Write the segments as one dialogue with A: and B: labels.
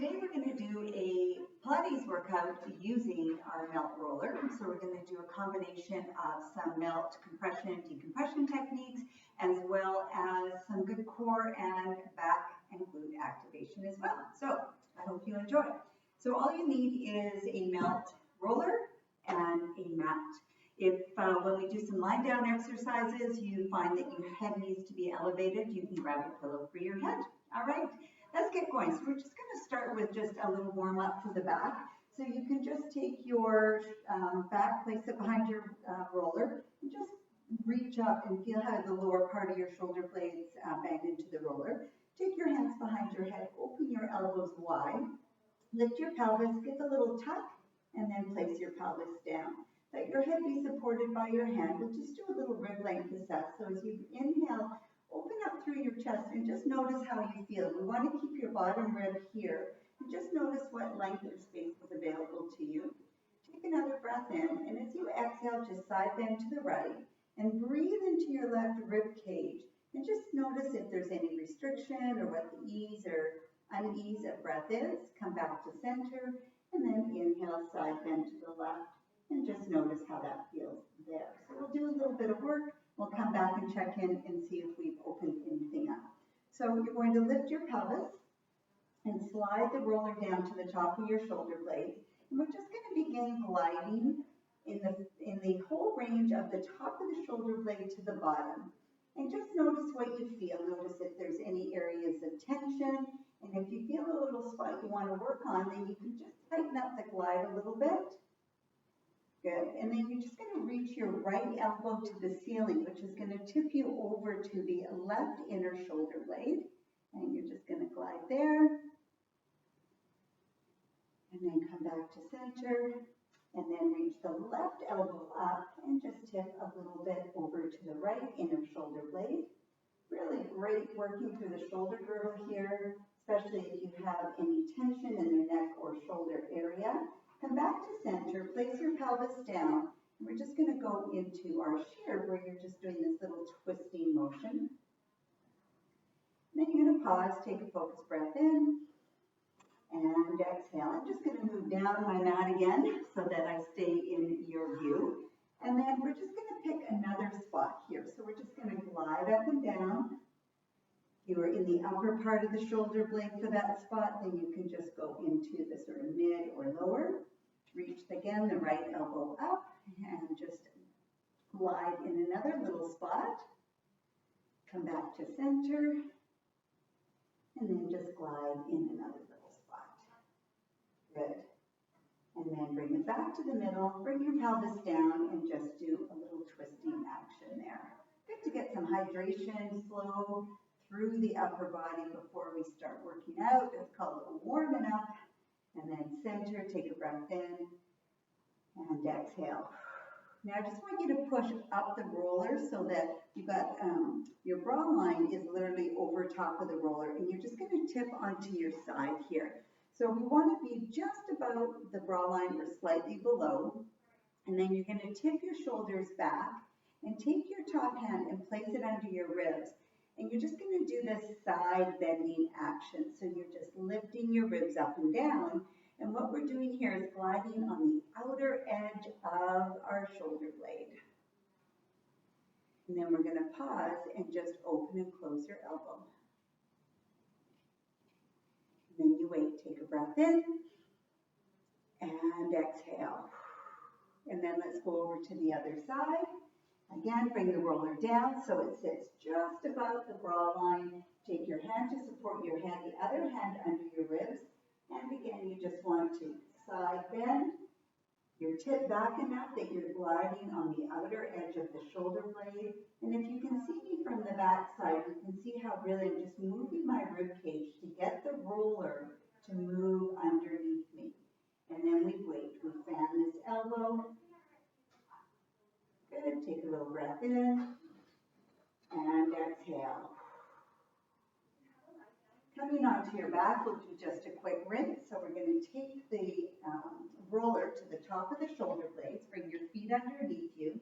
A: Today we're going to do a Pilates workout using our melt roller. So we're going to do a combination of some melt compression, decompression techniques, as well as some good core and back and glute activation as well. So I hope you enjoy. So all you need is a melt roller and a mat. If when we do some lying down exercises, you find that your head needs to be elevated, you can grab a pillow for your head. All right, let's get going. So we're just going to start with just a little warm up for the back. So you can just take your back, place it behind your roller, and just reach up and feel how the lower part of your shoulder blades bend into the roller. Take your hands behind your head, open your elbows wide, lift your pelvis, give a little tuck, and then place your pelvis down. Let your head be supported by your hand. We'll just do a little rib length assess. So as you inhale, open up through your chest and just notice how you feel. We want to keep your bottom rib here. And just notice what length or space is available to you. Take another breath in, and as you exhale, just side bend to the right and breathe into your left rib cage. And just notice if there's any restriction or what the ease or unease of breath is. Come back to center, and then inhale, side bend to the left. And just notice how that feels there. So we'll do a little bit of work. We'll come back and check in and see if we've opened anything up. So you're going to lift your pelvis and slide the roller down to the top of your shoulder blades. And we're just going to begin gliding in the whole range of the top of the shoulder blade to the bottom. And just notice what you feel. Notice if there's any areas of tension. And if you feel a little spot you want to work on, then you can just tighten up the glide a little bit. Good. And then you're just going to reach your right elbow to the ceiling, which is going to tip you over to the left inner shoulder blade. And you're just going to glide there. And then come back to center. And then reach the left elbow up and just tip a little bit over to the right inner shoulder blade. Really great working through the shoulder girdle here, especially if you have any tension in the neck or shoulder area. Come back to center, place your pelvis down, and we're just going to go into our shear where you're just doing this little twisting motion. And then you're going to pause, take a focused breath in, and exhale. I'm just going to move down my mat again so that I stay in your view. And then we're just going to pick another spot here. So we're just going to glide up and down. If you are in the upper part of the shoulder blade for that spot, then you can just go into the sort of mid or lower. Reach again the right elbow up and just glide in another little spot. Come back to center and then just glide in another little spot. Good. And then bring it back to the middle, bring your pelvis down and just do a little twisting action there. Good to get some hydration, flow through the upper body before we start working out. It's called a warming up. And then center, take a breath in, and exhale. Now I just want you to push up the roller so that you've got your bra line is literally over top of the roller, and you're just going to tip onto your side here. So we want to be just about the bra line or slightly below, and then you're going to tip your shoulders back and take your top hand and place it under your ribs. And you're just going to do this side bending action. So you're just lifting your ribs up and down. And what we're doing here is gliding on the outer edge of our shoulder blade. And then we're going to pause and just open and close your elbow. And then you wait, take a breath in and exhale. And then let's go over to the other side. Again, bring the roller down so it sits just above the bra line. Take your hand to support your hand, the other hand under your ribs. And again, you just want to side bend your tip back enough that you're gliding on the outer edge of the shoulder blade. And if you can see me from the back side, you can see how really I'm just moving my rib cage to get the roller to move underneath me. And then we wait. We fan this elbow. Good. Take a little breath in and exhale. Coming onto your back, we'll do just a quick rinse. So we're going to take the roller to the top of the shoulder blades. Bring your feet underneath you.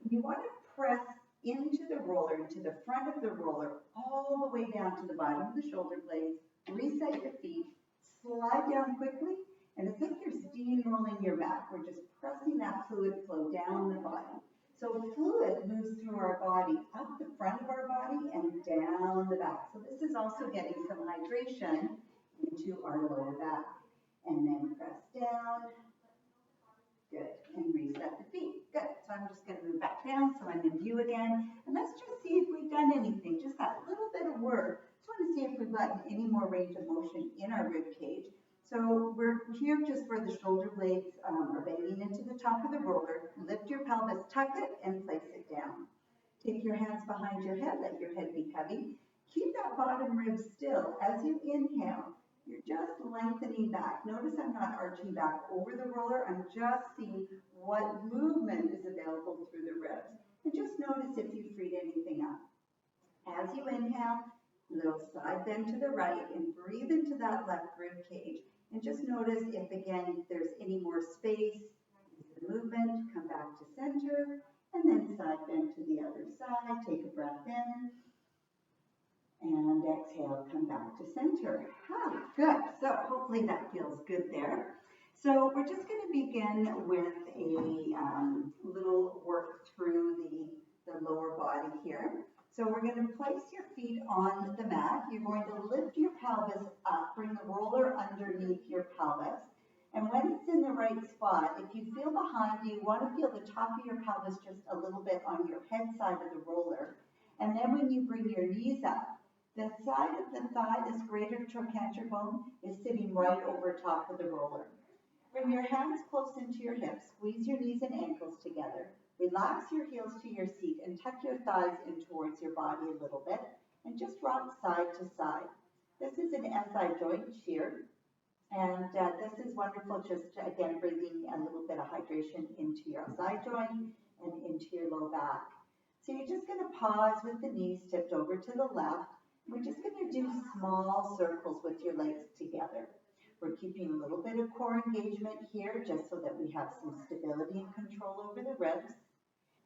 A: You want to press into the roller, into the front of the roller, all the way down to the bottom of the shoulder blades. Reset your feet. slide down quickly, and it's like you're steamrolling your back. We're just pressing that fluid flow down the body. So fluid moves through our body, up the front of our body and down the back. So this is also getting some hydration into our lower back. And then press down. Good. And reset the feet. Good. So I'm just going to move back down so I'm in view again. And let's just see if we've done anything, just that little bit of work. Just want to see if we've gotten any more range of motion in our rib cage. So we're here just where the shoulder blades are banging into the top of the roller. Lift your pelvis, tuck it, and place it down. Take your hands behind your head, let your head be heavy. Keep that bottom rib still. As you inhale, you're just lengthening back. Notice I'm not arching back over the roller. I'm just seeing what movement is available through the ribs. And just notice if you freed anything up. As you inhale, little side bend to the right and breathe into that left rib cage. And just notice if, again, there's any more space, the movement, come back to center, and then side bend to the other side. Take a breath in, and exhale, come back to center. Good. So hopefully that feels good there. So we're just going to begin with a little work through the lower body here. So we're going to place your feet on the mat. You're going to lift your pelvis up, bring the roller underneath your pelvis. And when it's in the right spot, if you feel behind you, want to feel the top of your pelvis just a little bit on your head side of the roller. And then when you bring your knees up, the side of the thigh, this greater trochanter bone, is sitting right over top of the roller. Bring your hands close into your hips, squeeze your knees and ankles together. Relax your heels to your seat and tuck your thighs in towards your body a little bit and just rock side to side. This is an SI joint shear, and this is wonderful just again bringing a little bit of hydration into your SI joint and into your low back. So you're just going to pause with the knees tipped over to the left. We're just going to do small circles with your legs together. We're keeping a little bit of core engagement here just so that we have some stability and control over the ribs.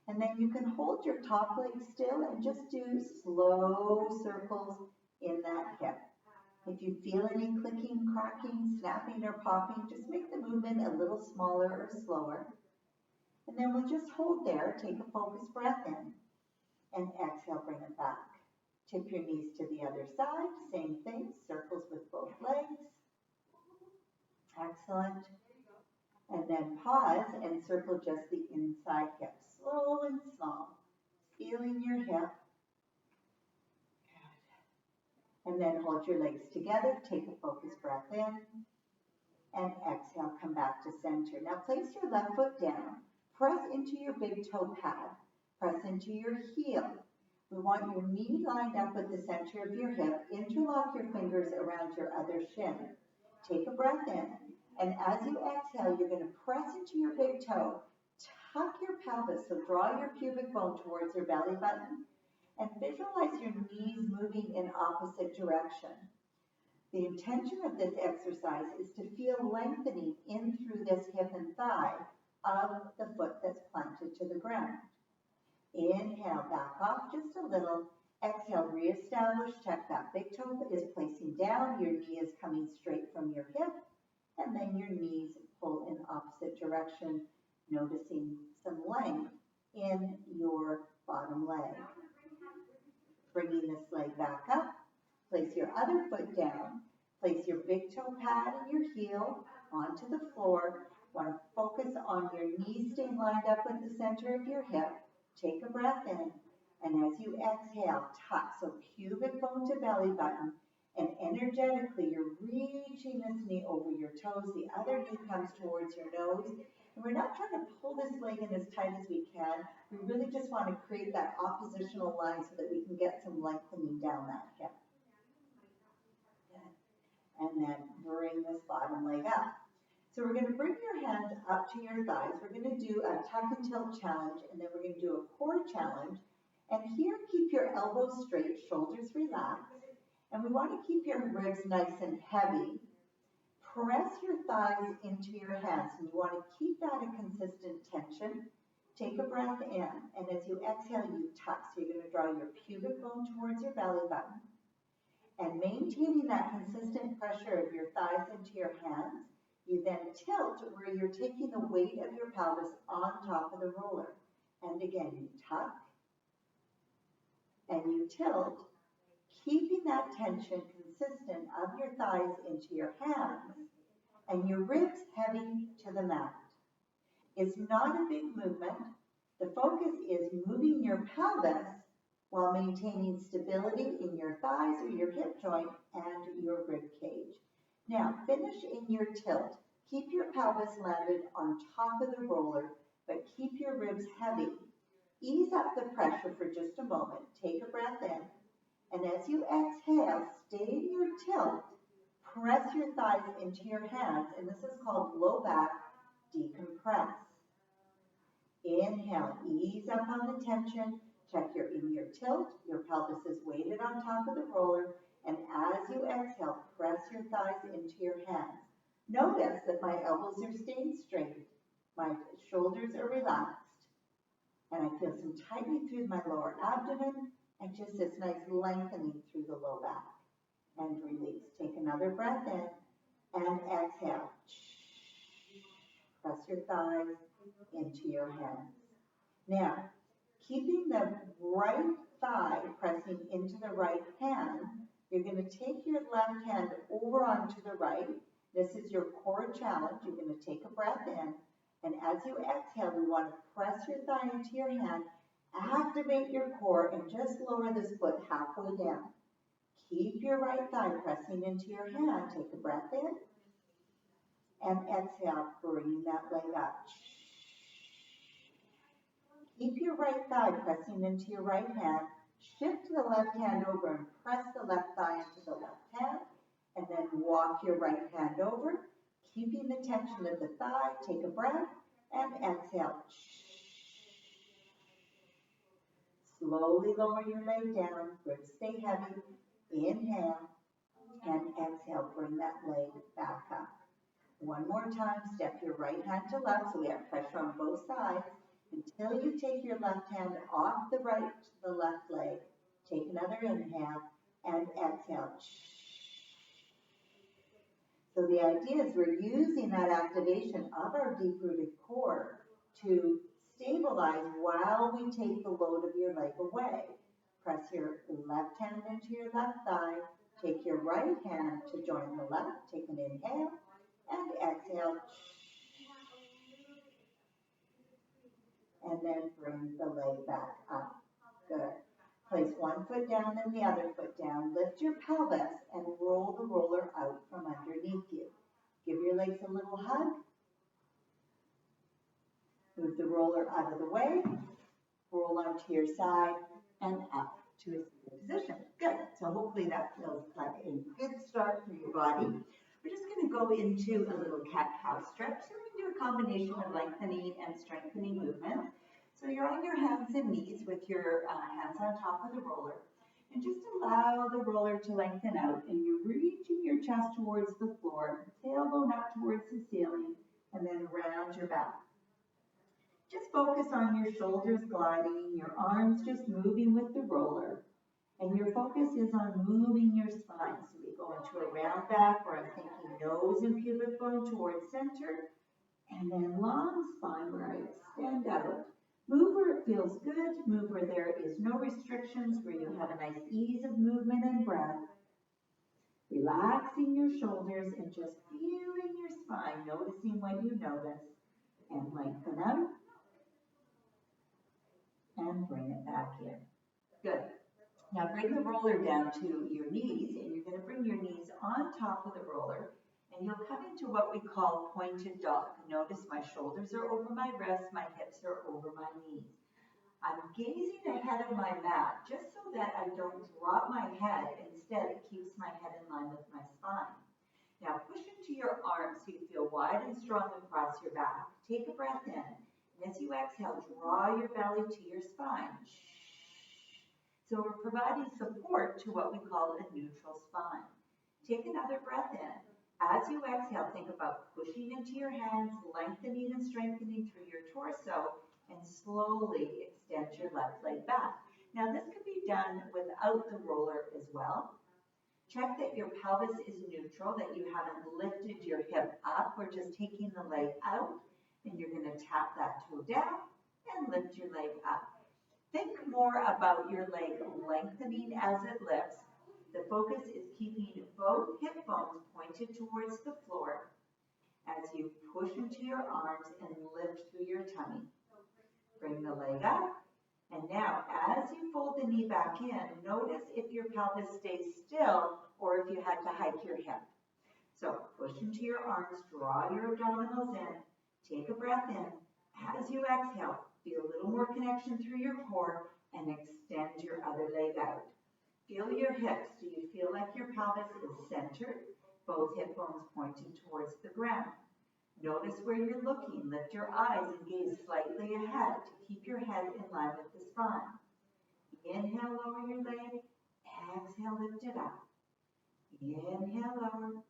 A: And then you can hold your top leg still and just do slow circles in that hip. If you feel any clicking, cracking, snapping, or popping, just make the movement a little smaller or slower. And then we'll just hold there, take a focused breath in, and exhale, bring it back. Tip your knees to the other side, same thing, circles with both legs. Excellent. And then pause and circle just the inside hip, slow and small. Feeling your hip. Good. And then hold your legs together, take a focused breath in, and exhale, come back to center. Now place your left foot down, press into your big toe pad, press into your heel. We want your knee lined up with the center of your hip, interlock your fingers around your other shin. Take a breath in. And as you exhale, you're going to press into your big toe, tuck your pelvis, so draw your pubic bone towards your belly button, and visualize your knees moving in opposite direction. The intention of this exercise is to feel lengthening in through this hip and thigh of the foot that's planted to the ground. Inhale, back off just a little. Exhale, reestablish, check that big toe is placing down, your knee is coming straight from your hip. And then your knees pull in opposite direction, noticing some length in your bottom leg. Bringing this leg back up, place your other foot down, place your big toe pad and your heel onto the floor. Want to focus on your knees staying lined up with the center of your hip. Take a breath in, and as you exhale, tuck, so pubic bone to belly button. And energetically, you're reaching this knee over your toes. The other knee comes towards your nose. And we're not trying to pull this leg in as tight as we can. We really just want to create that oppositional line so that we can get some lengthening down that hip. Good. And then bring this bottom leg up. So we're going to bring your hands up to your thighs. We're going to do a tuck and tilt challenge, and then we're going to do a core challenge. And here, keep your elbows straight, shoulders relaxed. And we want to keep your ribs nice and heavy. Press your thighs into your hands, and you want to keep that a consistent tension. Take a breath in, and as you exhale, you tuck. So you're going to draw your pubic bone towards your belly button. And maintaining that consistent pressure of your thighs into your hands, you then tilt where you're taking the weight of your pelvis on top of the roller. And again, you tuck and you tilt, keeping that tension consistent of your thighs into your hands and your ribs heavy to the mat. It's not a big movement. The focus is moving your pelvis while maintaining stability in your thighs or your hip joint and your rib cage. Now, finish in your tilt. Keep your pelvis landed on top of the roller, but keep your ribs heavy. Ease up the pressure for just a moment. Take a breath in. And as you exhale, stay in your tilt. Press your thighs into your hands, and this is called low back decompress. Inhale, ease up on the tension. Check you're in your tilt. Your pelvis is weighted on top of the roller, and as you exhale, press your thighs into your hands. Notice that my elbows are staying straight. My shoulders are relaxed. And I feel some tightening through my lower abdomen and just this nice lengthening through the low back. And release. Take another breath in and exhale. Press your thighs into your hands. Now, keeping the right thigh pressing into the right hand, you're going to take your left hand over onto the right. This is your core challenge. You're going to take a breath in. And as you exhale, we want to press your thigh into your hand, activate your core, and just lower this foot halfway down. Keep your right thigh pressing into your hand. Take a breath in. And exhale, bring that leg up. Keep your right thigh pressing into your right hand. Shift the left hand over and press the left thigh into the left hand. And then walk your right hand over. Keeping the tension of the thigh, take a breath and exhale. Slowly lower your leg down, ribs stay heavy. Inhale and exhale, bring that leg back up. One more time, step your right hand to left so we have pressure on both sides until you take your left hand off the right to the left leg. Take another inhale and exhale. So the idea is we're using that activation of our deep-rooted core to stabilize while we take the load of your leg away. Press your left hand into your left thigh. Take your right hand to join the left. Take an inhale and exhale. And then bring the leg back up. Good. Place one foot down and the other foot down. Lift your pelvis and roll the roller out from underneath you. Give your legs a little hug. Move the roller out of the way. Roll onto your side and up to a seated position. Good. So hopefully that feels like a good start for your body. We're just going to go into a little cat-cow stretch. So we're going to do a combination of lengthening and strengthening movements. So you're on your hands and knees with your hands on top of the roller. And just allow the roller to lengthen out. And you're reaching your chest towards the floor, tailbone up towards the ceiling, and then round your back. Just focus on your shoulders gliding, your arms just moving with the roller. And your focus is on moving your spine. So we go into a round back where I'm thinking nose and pubic bone towards center. And then long spine where I extend out. Move where it feels good. Move where there is no restrictions, where you have a nice ease of movement and breath. Relaxing your shoulders and just feeling your spine, noticing what you notice. And lengthen out. And bring it back in. Good. Now bring the roller down to your knees, and you're going to bring your knees on top of the roller, and you'll come into what we call pointed dog. Notice my shoulders are over my wrists, my hips are over my knees. I'm gazing ahead of my mat just so that I don't drop my head. Instead, it keeps my head in line with my spine. Now push into your arms so you feel wide and strong across your back. Take a breath in. And as you exhale, draw your belly to your spine. So we're providing support to what we call a neutral spine. Take another breath in. As you exhale, think about pushing into your hands, lengthening and strengthening through your torso, and slowly extend your left leg back. Now this could be done without the roller as well. Check that your pelvis is neutral, that you haven't lifted your hip up. We're just taking the leg out, and you're going to tap that toe down and lift your leg up. Think more about your leg lengthening as it lifts. The focus is keeping both hip bones pointed towards the floor as you push into your arms and lift through your tummy. Bring the leg up. And now, as you fold the knee back in, notice if your pelvis stays still or if you had to hike your hip. So push into your arms, draw your abdominals in, take a breath in. As you exhale, feel a little more connection through your core and extend your other leg out. Feel your hips. Do you feel like your pelvis is centered? Both hip bones pointing towards the ground. Notice where you're looking. Lift your eyes and gaze slightly ahead to keep your head in line with the spine. Inhale, lower your leg. Exhale, lift it up. Inhale, lower.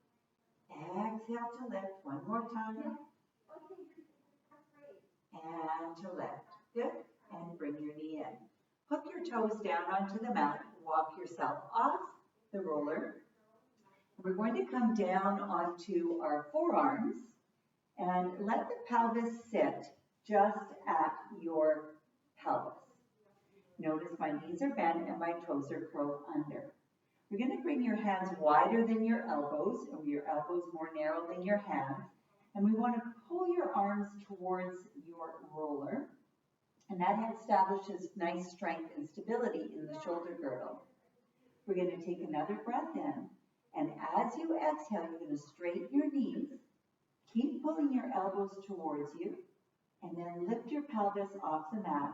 A: Exhale to lift. One more time. And to lift. Good. And bring your knee in. Hook your toes down onto the mat. Walk yourself off the roller. We're going to come down onto our forearms and let the pelvis sit just at your pelvis. Notice my knees are bent and my toes are curled under. You're going to bring your hands wider than your elbows, or your elbows more narrow than your hands. And we want to pull your arms towards your roller. And that establishes nice strength and stability in the shoulder girdle. We're going to take another breath in. And as you exhale, you're going to straighten your knees. Keep pulling your elbows towards you. And then lift your pelvis off the mat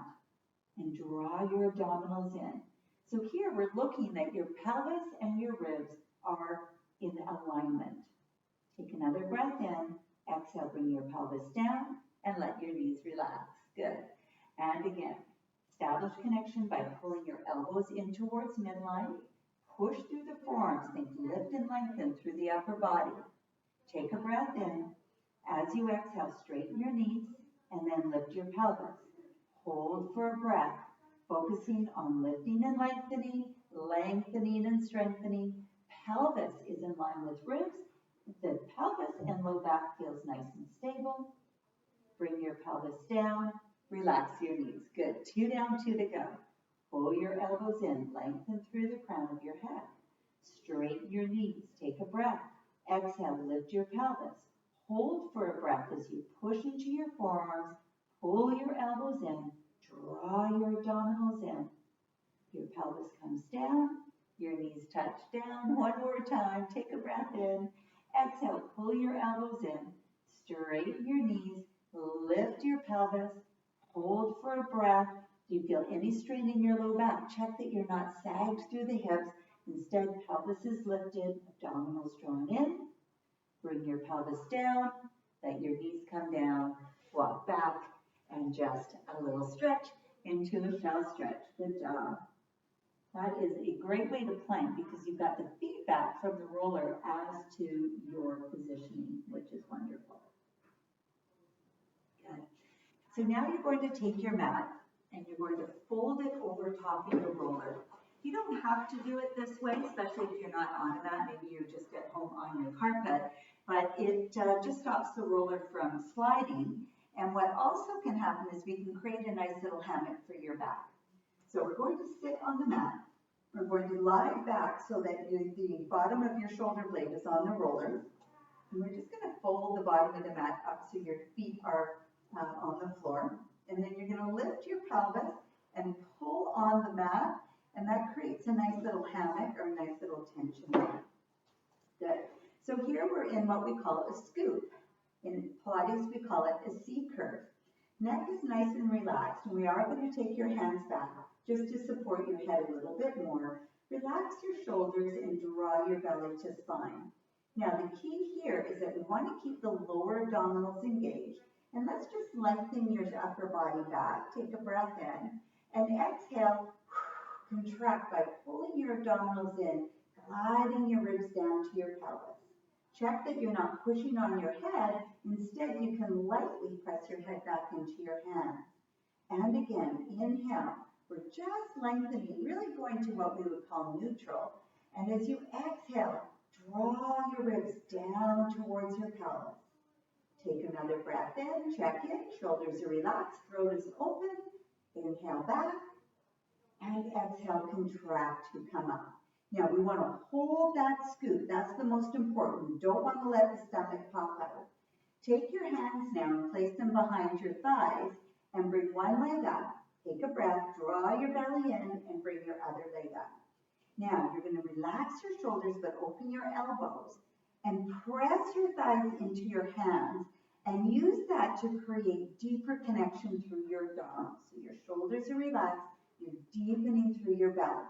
A: and draw your abdominals in. So here we're looking that your pelvis and your ribs are in alignment. Take another breath in. Exhale, bring your pelvis down and let your knees relax. Good. And again, establish connection by pulling your elbows in towards midline. Push through the forearms. Think lift and lengthen through the upper body. Take a breath in. As you exhale, straighten your knees and then lift your pelvis. Hold for a breath, focusing on lifting and lengthening and strengthening. Pelvis is in line with ribs. The pelvis and low back feels nice and stable. Bring your pelvis down. Relax your knees. Good. 2 down, 2 to go. Pull your elbows in. Lengthen through the crown of your head. Straighten your knees. Take a breath. Exhale. Lift your pelvis. Hold for a breath as you push into your forearms. Pull your elbows in. Draw your abdominals in. Your pelvis comes down. Your knees touch down. One more time. Take a breath in. Exhale. Pull your elbows in. Straighten your knees. Lift your pelvis. Hold for a breath. Do you feel any strain in your low back? Check that you're not sagged through the hips. Instead, pelvis is lifted, abdominals drawn in. Bring your pelvis down. Let your knees come down. Walk back and just a little stretch into a shell stretch. Good job. That is a great way to plank because you've got the feedback from the roller as to your positioning, which is wonderful. Good. So now you're going to take your mat and you're going to fold it over top of your roller. You don't have to do it this way, especially if you're not on a mat. Maybe you're just at home on your carpet, but it just stops the roller from sliding. And what also can happen is we can create a nice little hammock for your back. So we're going to sit on the mat. We're going to lie back so that the bottom of your shoulder blade is on the roller. And we're just going to fold the bottom of the mat up so your feet are on the floor. And then you're going to lift your pelvis and pull on the mat. And that creates a nice little hammock or a nice little tension there. Good. So here we're in what we call a scoop. In Pilates, we call it a C curve. Neck is nice and relaxed, and we are going to take your hands back just to support your head a little bit more. Relax your shoulders and draw your belly to spine. Now, the key here is that we want to keep the lower abdominals engaged, and let's just lengthen your upper body back. Take a breath in, and exhale, contract by pulling your abdominals in, gliding your ribs down to your pelvis. Check that you're not pushing on your head. Instead, you can lightly press your head back into your hands. And again, inhale. We're just lengthening, really going to what we would call neutral. And as you exhale, draw your ribs down towards your pelvis. Take another breath in, check in, shoulders are relaxed, throat is open. Inhale back, and exhale, contract to come up. Now we want to hold that scoop. That's the most important. You don't want to let the stomach pop out. Take your hands now and place them behind your thighs and bring one leg up. Take a breath, draw your belly in and bring your other leg up. Now you're going to relax your shoulders but open your elbows and press your thighs into your hands and use that to create deeper connection through your abdominals. So your shoulders are relaxed, you're deepening through your belly.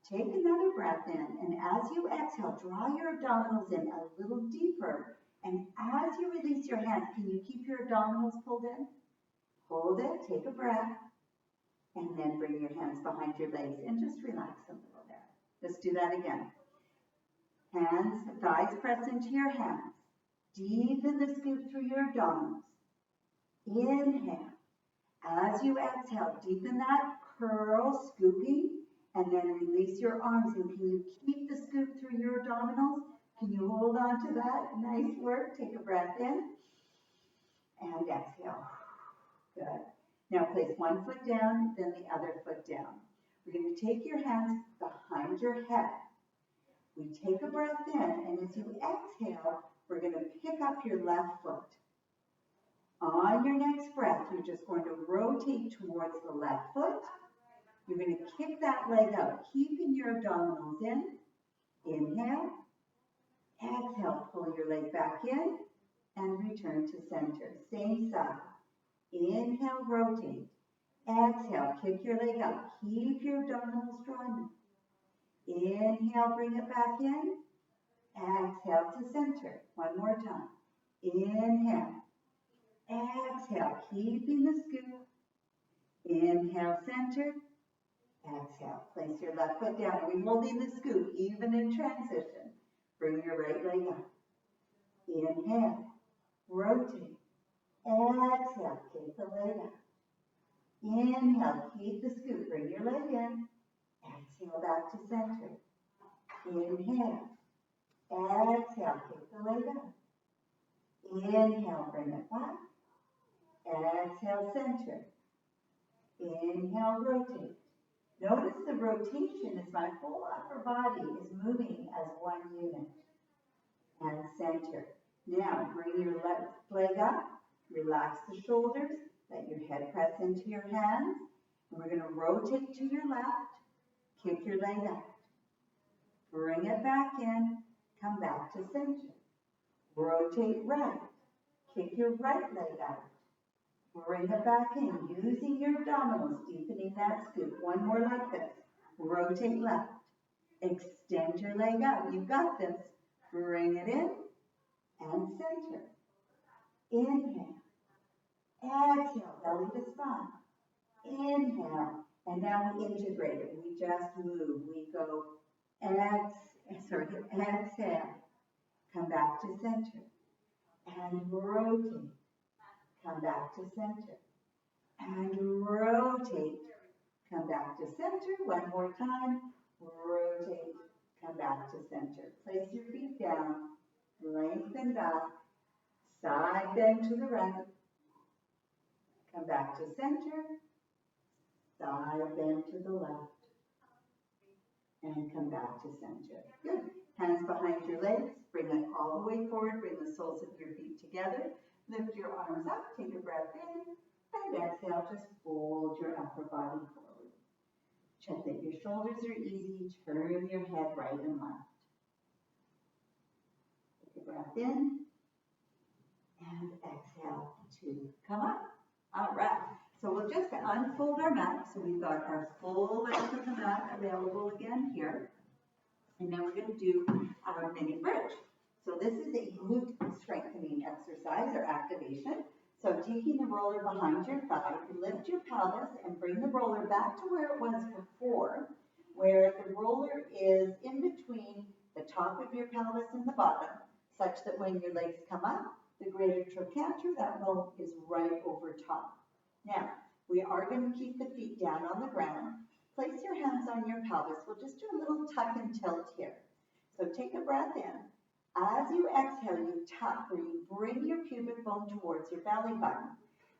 A: Take another breath in, and as you exhale, draw your abdominals in a little deeper. And as you release your hands, can you keep your abdominals pulled in? Hold it, take a breath, and then bring your hands behind your legs and just relax a little there. Let's do that again. Hands, thighs press into your hands. Deepen the scoop through your abdominals. Inhale. As you exhale, deepen that curl, scooping, and then release your arms. And can you keep the scoop through your abdominals? Can you hold on to that? Nice work. Take a breath in and exhale. Good. Now place one foot down, then the other foot down. We're going to take your hands behind your head. We take a breath in, and as you exhale, we're going to pick up your left foot. On your next breath, you're just going to rotate towards the left foot. You're going to kick that leg out, keeping your abdominals in. Inhale. Exhale, pull your leg back in and return to center. Same side. Inhale, rotate. Exhale, kick your leg out. Keep your abdominals drawn. Inhale, bring it back in. Exhale to center. One more time. Inhale. Exhale, keeping the scoop. Inhale, center. Exhale, place your left foot down. Are we holding the scoop even in transition? Bring your right leg up. Inhale, rotate. Exhale, kick the leg up. Inhale, keep the scoop. Bring your leg in. Exhale, back to center. Inhale. Exhale, kick the leg up. Inhale, bring it back. Exhale, center. Inhale, rotate. Notice the rotation is my whole upper body is moving as one unit. And center. Now, bring your left leg up. Relax the shoulders. Let your head press into your hands. And we're going to rotate to your left. Kick your leg out. Bring it back in. Come back to center. Rotate right. Kick your right leg out. Bring it back in, using your abdominals, deepening that scoop. One more like this. Rotate left. Extend your leg out. You've got this. Bring it in and center. Inhale. Exhale, belly to spine. Inhale. And now we integrate it. We just move. We go exhale. Come back to center. And rotate. Come back to center. And rotate. Come back to center. One more time. Rotate. Come back to center. Place your feet down. Lengthen back. Side bend to the right. Come back to center. Side bend to the left. And come back to center. Good. Hands behind your legs. Bring it all the way forward. Bring the soles of your feet together. Lift your arms up. Take a breath in. And exhale. Just fold your upper body forward. Check that your shoulders are easy. Turn your head right and left. Take a breath in. And exhale to come up. All right. So we'll just unfold our mat. So we've got our full length of the mat available again here. And then we're going to do our mini bridge. So this is a glute strengthening exercise or activation. So taking the roller behind your thigh, lift your pelvis and bring the roller back to where it was before, where the roller is in between the top of your pelvis and the bottom, such that when your legs come up, the greater trochanter, that bone is right over top. Now, we are going to keep the feet down on the ground. Place your hands on your pelvis. We'll just do a little tuck and tilt here. So take a breath in. As you exhale, you tuck or you bring your pubic bone towards your belly button.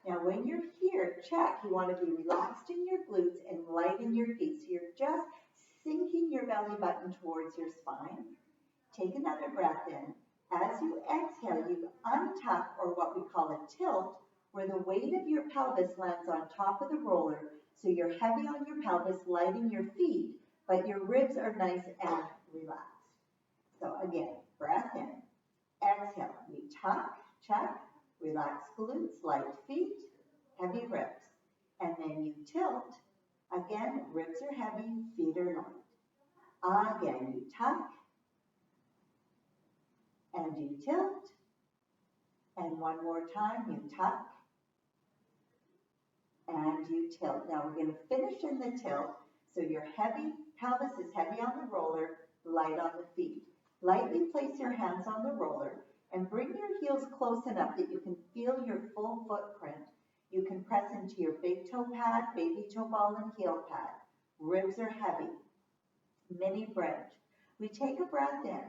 A: Now when you're here, check. You want to be relaxed in your glutes and light in your feet. So you're just sinking your belly button towards your spine. Take another breath in. As you exhale, you untuck, or what we call a tilt, where the weight of your pelvis lands on top of the roller. So you're heavy on your pelvis, light in your feet, but your ribs are nice and relaxed. So again, breath in. Exhale. We tuck, check, relax glutes, light feet, heavy ribs. And then you tilt. Again, ribs are heavy, feet are light. Again, you tuck, and you tilt. And one more time, you tuck, and you tilt. Now we're going to finish in the tilt. So your pelvis is heavy on the roller, light on the feet. Lightly place your hands on the roller and bring your heels close enough that you can feel your full footprint. You can press into your big toe pad, baby toe ball, and heel pad. Ribs are heavy. Mini bridge. We take a breath in.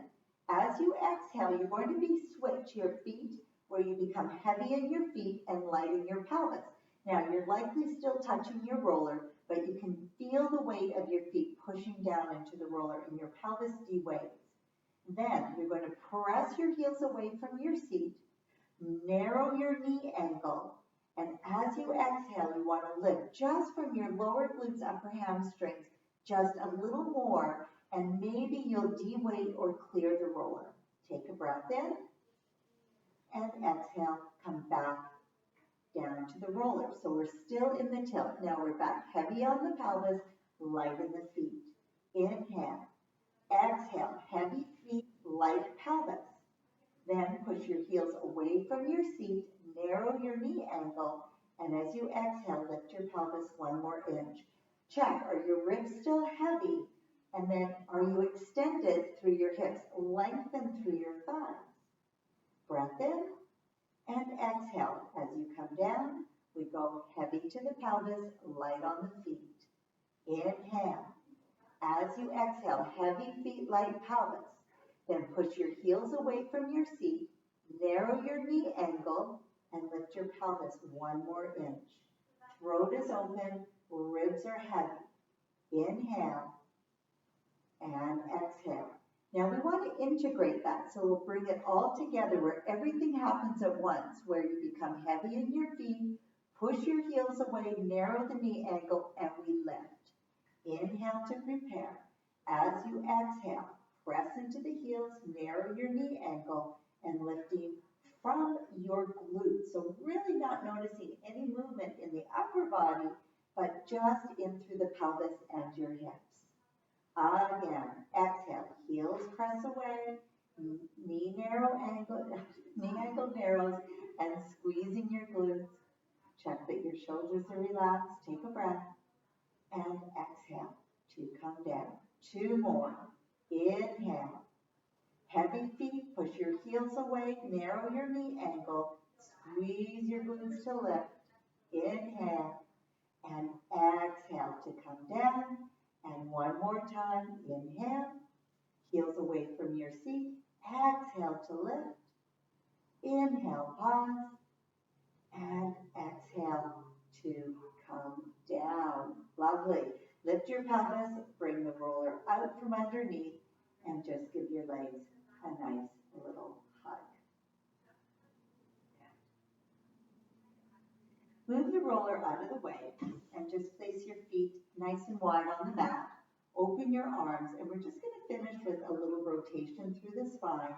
A: As you exhale, you're going to switch your feet where you become heavy in your feet and light in your pelvis. Now you're likely still touching your roller, but you can feel the weight of your feet pushing down into the roller and your pelvis de-weights. Then you're going to press your heels away from your seat, narrow your knee angle, and as you exhale, you want to lift just from your lower glutes, upper hamstrings, just a little more, and maybe you'll de-weight or clear the roller. Take a breath in, and exhale, come back down to the roller. So we're still in the tilt. Now we're back heavy on the pelvis, light in the feet. Inhale, exhale, heavy feet, light pelvis. Then push your heels away from your seat, narrow your knee angle, and as you exhale, lift your pelvis one more inch. Check, are your ribs still heavy? And then are you extended through your hips, lengthen through your thighs? Breath in and exhale. As you come down, we go heavy to the pelvis, light on the feet. Inhale. As you exhale, heavy feet, light pelvis. Then push your heels away from your seat, narrow your knee angle, and lift your pelvis one more inch. Throat is open, ribs are heavy. Inhale and exhale. Now we want to integrate that, so we'll bring it all together where everything happens at once, where you become heavy in your feet, push your heels away, narrow the knee angle, and we lift. Inhale to prepare. As you exhale, press into the heels, narrow your knee angle, and lifting from your glutes. So really not noticing any movement in the upper body, but just in through the pelvis and your hips. Again, exhale, heels press away, knee angle narrows, and squeezing your glutes. Check that your shoulders are relaxed. Take a breath, and exhale to come down. Two more. Inhale. Heavy feet, push your heels away, narrow your knee angle, squeeze your glutes to lift. Inhale, and exhale to come down. And one more time, inhale, heels away from your seat, exhale to lift, inhale, pause, and exhale to come down. Lovely. Lift your pelvis, bring the roller out from underneath, and just give your legs a nice little hug. Move the roller out of the way and just place your feet nice and wide on the mat. Open your arms, and we're just going to finish with a little rotation through the spine.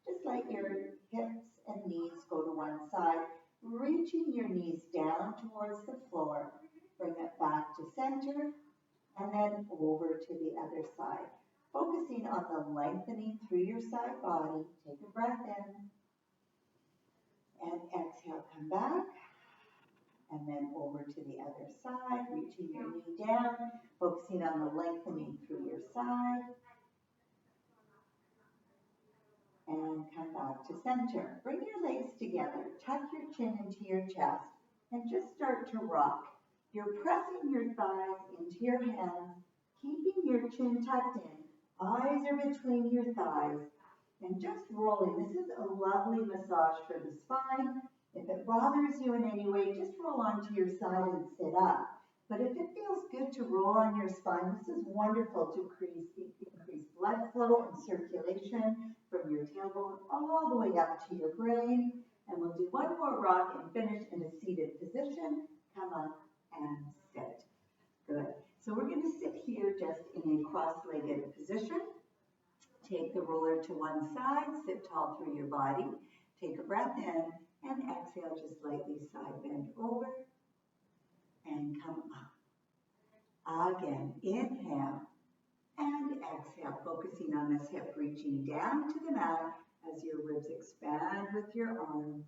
A: Just let your hips and knees go to one side, reaching your knees down towards the floor. Bring it back to center, and then over to the other side. Focusing on the lengthening through your side body. Take a breath in, and exhale, come back. And then over to the other side, reaching your knee down, focusing on the lengthening through your side. And come back to center. Bring your legs together, tuck your chin into your chest, and just start to rock. You're pressing your thighs into your hands, keeping your chin tucked in. Eyes are between your thighs. And just rolling. This is a lovely massage for the spine. If it bothers you in any way, just roll onto your side and sit up. But if it feels good to roll on your spine, this is wonderful to increase blood flow and circulation from your tailbone all the way up to your brain. And we'll do one more rock and finish in a seated position. Come up and sit. Good. So we're going to sit here just in a cross-legged position. Take the roller to one side, sit tall through your body. Take a breath in and exhale, just lightly side bend over and come up. Again, inhale and exhale, focusing on this hip, reaching down to the mat as your ribs expand with your arm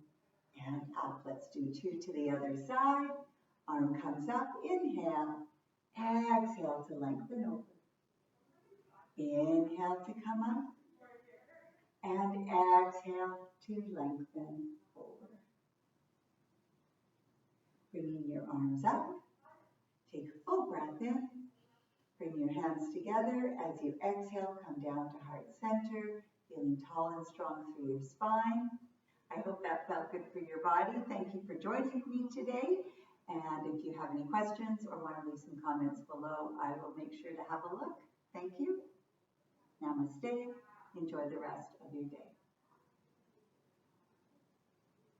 A: and up. Let's do two to the other side. Arm comes up, inhale, exhale to lengthen over. Inhale to come up, and exhale to lengthen over. Bringing your arms up, take a full breath in, bring your hands together. As you exhale, come down to heart center, feeling tall and strong through your spine. I hope that felt good for your body. Thank you for joining me today. And if you have any questions or want to leave some comments below, I will make sure to have a look. Thank you. Namaste. Enjoy the rest of your day.